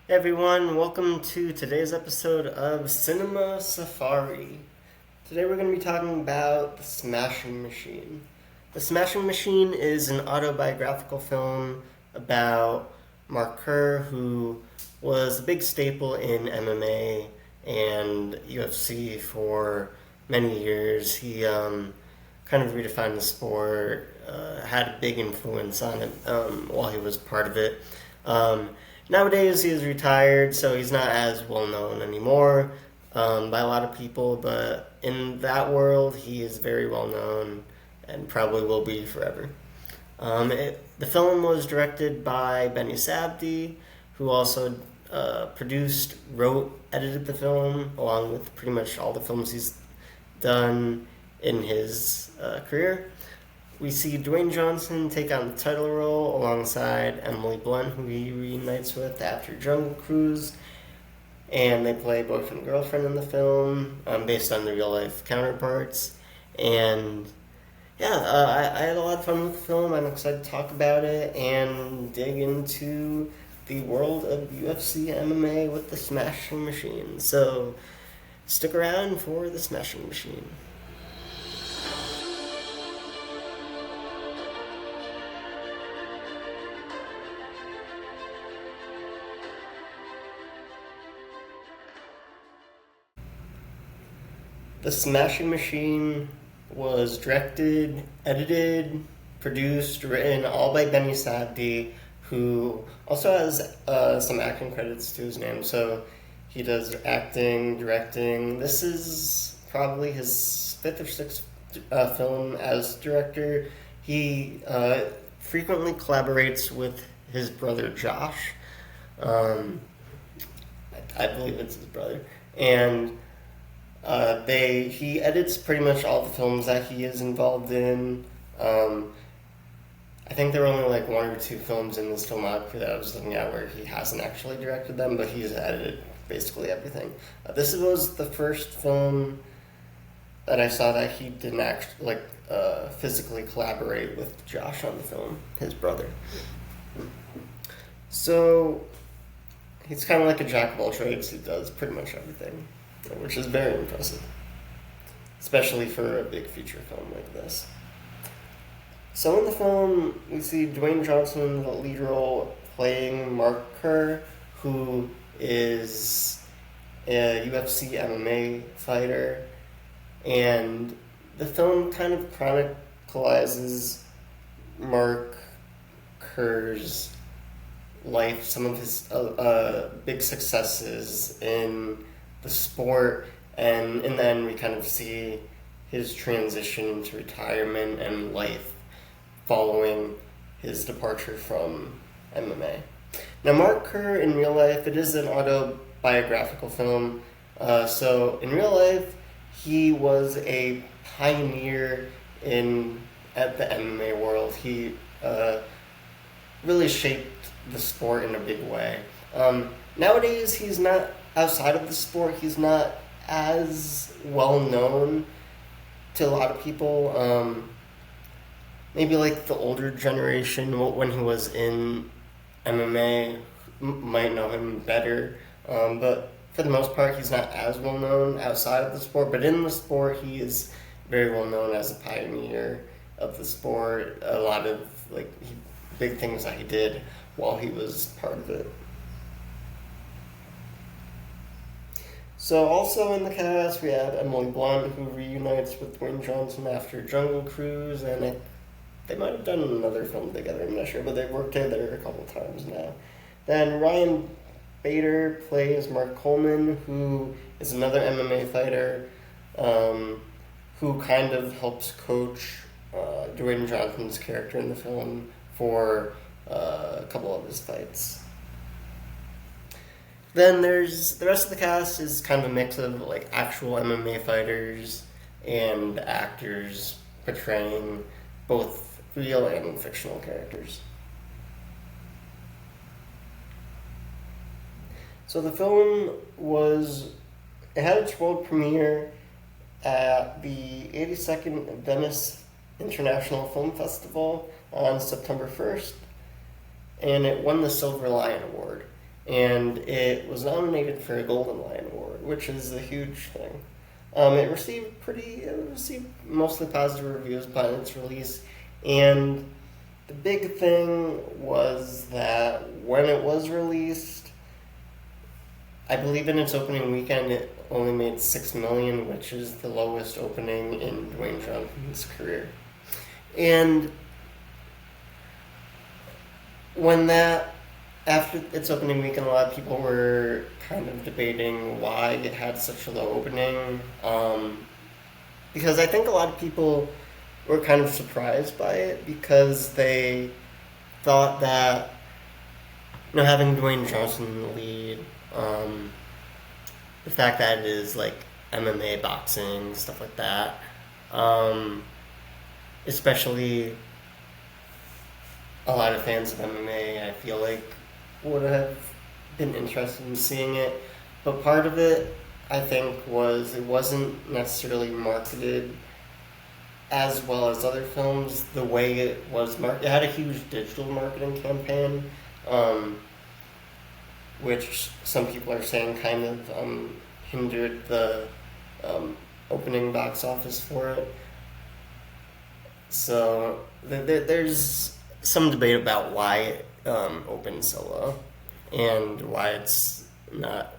Hey everyone, welcome to today's episode of Cinema Safari. Today we're going to be talking about The Smashing Machine. The Smashing Machine is an autobiographical film about Mark Kerr, who was a big staple in MMA and UFC for many years. He kind of redefined the sport, had a big influence on it while he was part of it. Nowadays, he is retired, so he's not as well known anymore by a lot of people, but in that world, he is very well known and probably will be forever. The film was directed by Benny Sabdi, who also produced, wrote, edited the film, along with pretty much all the films he's done in his career. We see Dwayne Johnson take on the title role alongside Emily Blunt, who he reunites with after Jungle Cruise, and they play boyfriend and girlfriend in the film, based on their real life counterparts. And yeah, I had a lot of fun with the film. I'm excited to talk about it and dig into the world of UFC MMA with the Smashing Machine. So stick around for the Smashing Machine. The Smashing Machine was directed, edited, produced, written all by Benny Sabdi, who also has some acting credits to his name. So he does acting, directing. This is probably his fifth or sixth film as director. He frequently collaborates with his brother Josh. I believe it's his brother. And he edits pretty much all the films that he is involved in. I think there were only like one or two films in this filmography that I was looking at where he hasn't actually directed them, but he's edited basically everything. This was the first film that I saw that he didn't actually physically collaborate with Josh on the film, his brother. So he's kind of like a jack of all trades. He does pretty much everything, which is very impressive, especially for a big feature film like this. So in the film, we see Dwayne Johnson in the lead role playing Mark Kerr, who is a UFC MMA fighter, and the film kind of chronicles Mark Kerr's life, some of his big successes in the sport, and in the end we kind of see his transition to retirement and life following his departure from MMA. Now, Mark Kerr in real life, it is an autobiographical film, so in real life he was a pioneer at the MMA world. He really shaped the sport in a big way. Nowadays he's not, outside of the sport, he's not as well known to a lot of people. Maybe like the older generation, when he was in MMA, might know him better. But for the most part, he's not as well known outside of the sport. But in the sport, he is very well known as a pioneer of the sport. A lot of big things that he did while he was part of it. So also in the cast, we have Emily Blunt, who reunites with Dwayne Johnson after Jungle Cruise, and they might have done another film together, I'm not sure, but they've worked together a couple times now. Then Ryan Bader plays Mark Coleman, who is another MMA fighter, who kind of helps coach Dwayne Johnson's character in the film for a couple of his fights. Then there's the rest of the cast is kind of a mix of actual MMA fighters and actors portraying both real and fictional characters. So the film had its world premiere at the 82nd Venice International Film Festival on September 1st, and it won the Silver Lion Award. and it was nominated for a Golden Lion Award, which is a huge thing. It received mostly positive reviews upon its release, and the big thing was that when it was released, I believe in its opening weekend it only made $6 million, which is the lowest opening in Dwayne Johnson's career. And after its opening weekend, a lot of people were kind of debating why it had such a low opening. Because I think a lot of people were kind of surprised by it because they thought that, having Dwayne Johnson in the lead, the fact that it is like MMA, boxing, stuff like that, especially a lot of fans of MMA, I feel like, would have been interested in seeing it. But part of it, I think, was it wasn't necessarily marketed as well as other films. The way it was marketed, it had a huge digital marketing campaign, which some people are saying kind of hindered the opening box office for it. So there's some debate about why it opened so low and why it's not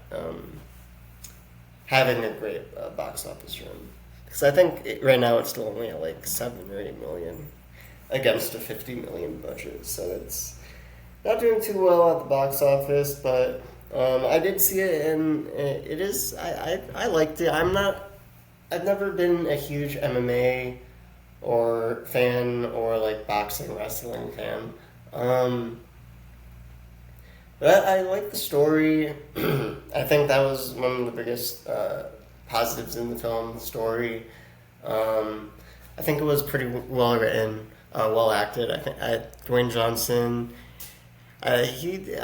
having a great box office run. Because I think right now it's still only at like 7 or 8 million against a 50 million budget. So it's not doing too well at the box office, but I did see it, and it is. I liked it. I've never been a huge MMA or fan or like boxing wrestling fan. But I like the story. I think that was one of the biggest positives in the film. The story. I think it was pretty well written, well acted. Dwayne Johnson. I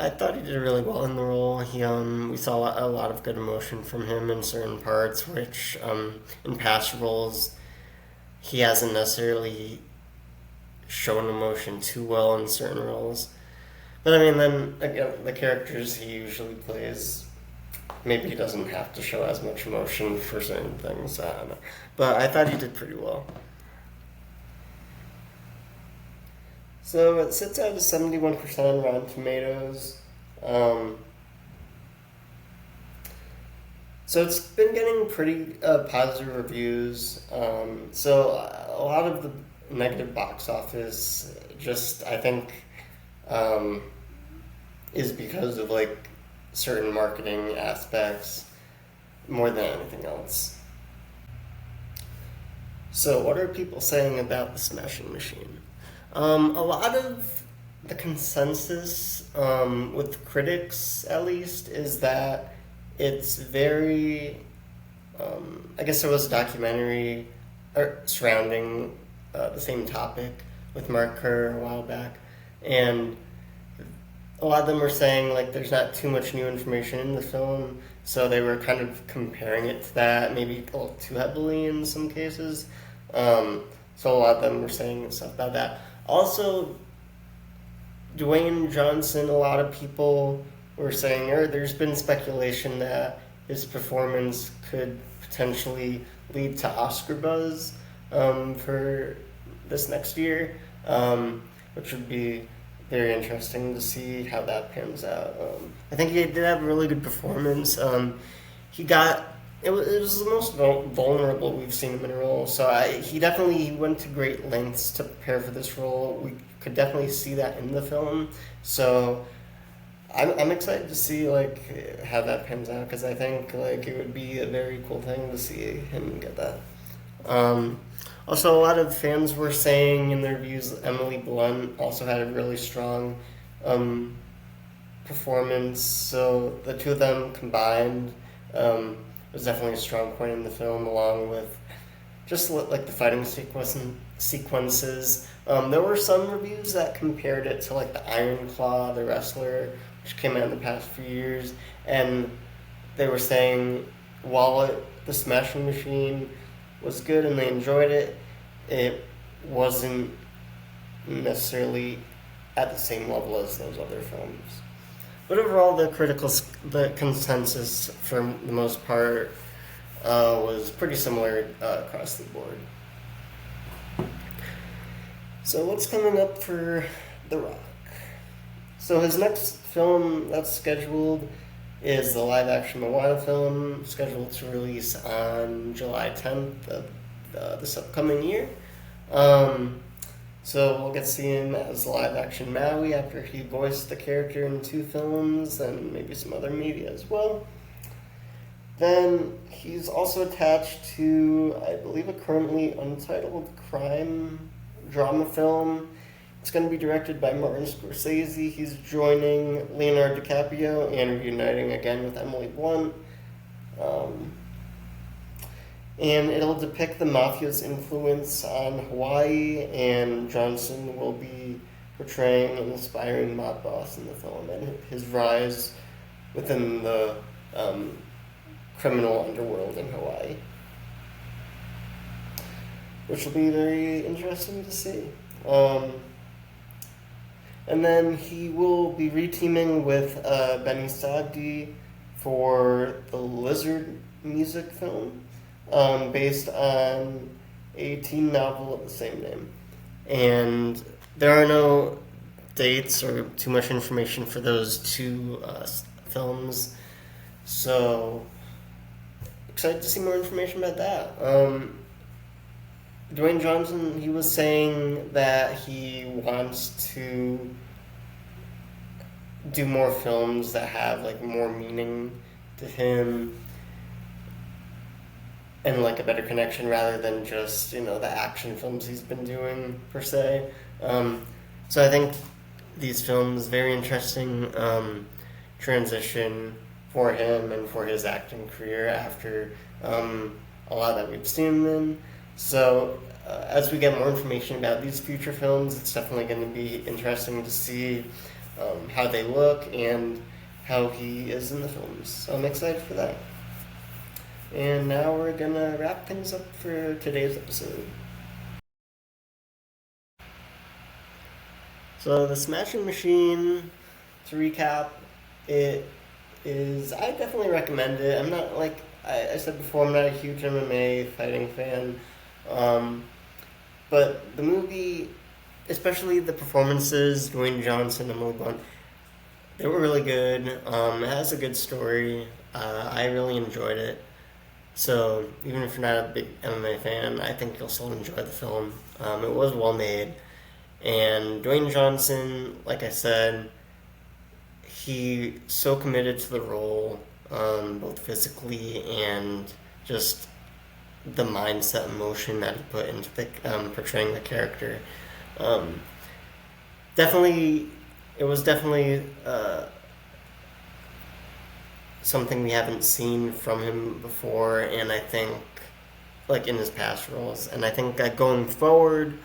thought he did really well in the role. We saw a lot of good emotion from him in certain parts, which in past roles he hasn't necessarily shown emotion too well in certain roles. But I mean, then again, the characters he usually plays, maybe he doesn't have to show as much emotion for certain things. I don't know, but I thought he did pretty well. So it sits at a 71% on Rotten Tomatoes. So it's been getting pretty positive reviews. So a lot of the negative box office I think, is because of like certain marketing aspects more than anything else. So what are people saying about the Smashing Machine? A lot of the consensus, with critics at least, is that it's very, I guess there was a documentary surrounding the same topic with Mark Kerr a while back, and a lot of them were saying like there's not too much new information in the film, so they were kind of comparing it to that, maybe a little too heavily in some cases. So a lot of them were saying stuff about that. Also, Dwayne Johnson, a lot of people were saying, or there's been speculation that his performance could potentially lead to Oscar buzz for this next year, which would be very interesting to see how that pans out. I think he did have a really good performance. It was the most vulnerable we've seen him in a role, so he definitely went to great lengths to prepare for this role. We could definitely see that in the film, so I'm excited to see like how that pans out, because I think like it would be a very cool thing to see him get that. Also, a lot of fans were saying in their reviews Emily Blunt also had a really strong performance, so the two of them combined was definitely a strong point in the film, along with just like the fighting sequences. There were some reviews that compared it to like the Iron Claw, the wrestler, which came out in the past few years, and they were saying while the Smashing Machine was good and they enjoyed it, it wasn't necessarily at the same level as those other films. But overall, the consensus for the most part was pretty similar across the board. So what's coming up for The Rock? So his next film that's scheduled is the live-action Moana film, scheduled to release on July 10th of this upcoming year. So we'll get to see him as live-action Maui after he voiced the character in 2 films and maybe some other media as well. Then he's also attached to, I believe, a currently untitled crime drama film. It's going to be directed by Martin Scorsese. He's joining Leonardo DiCaprio and reuniting again with Emily Blunt. And it'll depict the mafia's influence on Hawaii, and Johnson will be portraying an aspiring mob boss in the film and his rise within the criminal underworld in Hawaii, which will be very interesting to see. And then he will be reteaming with Benny Safdie for the Lizard music film, based on a teen novel of the same name. And there are no dates or too much information for those 2 films, so excited to see more information about that. Dwayne Johnson, he was saying that he wants to do more films that have like more meaning to him and like a better connection rather than just, the action films he's been doing per se. So I think these films, very interesting transition for him and for his acting career after a lot that we've seen him in. So as we get more information about these future films, it's definitely going to be interesting to see how they look and how he is in the films. So I'm excited for that. And now we're going to wrap things up for today's episode. So the Smashing Machine, to recap, I definitely recommend it. I'm not, like I said before, I'm not a huge MMA fighting fan. But the movie, especially the performances, Dwayne Johnson, Emily Blunt, they were really good. It has a good story. I really enjoyed it. So even if you're not a big MMA fan, I think you'll still enjoy the film. It was well made. And Dwayne Johnson, like I said, he so committed to the role, both physically and just the mindset and emotion that he put into portraying the character. It was definitely something we haven't seen from him before, and I think, like in his past roles, and I think that going forward,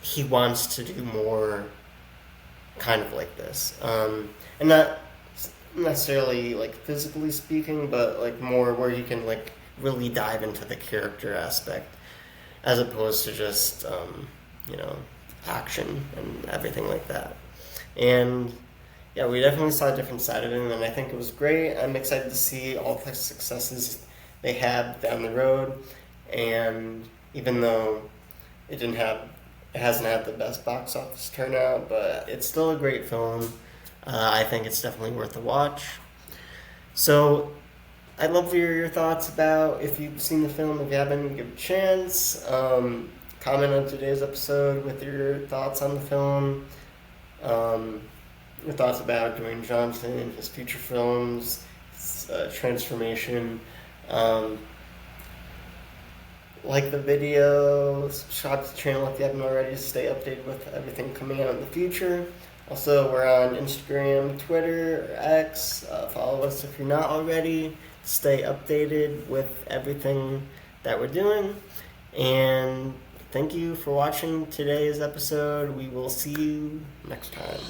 he wants to do more kind of like this. And not necessarily like physically speaking, but like more where he can like really dive into the character aspect as opposed to just action and everything like that. And yeah, we definitely saw a different side of him, and I think it was great. I'm excited to see all the successes they have down the road, and even though it hasn't had the best box office turnout, but it's still a great film. I think it's definitely worth a watch. So I'd love to hear your thoughts about if you've seen the film. If you haven't, give it a chance. Comment on today's episode with your thoughts on the film. Your thoughts about Dwayne Johnson, his future films, his transformation. Like the video, subscribe to the channel if you haven't already to stay updated with everything coming out in the future. Also, we're on Instagram, Twitter, or X. Follow us if you're not already. Stay updated with everything that we're doing. And thank you for watching today's episode. We will see you next time.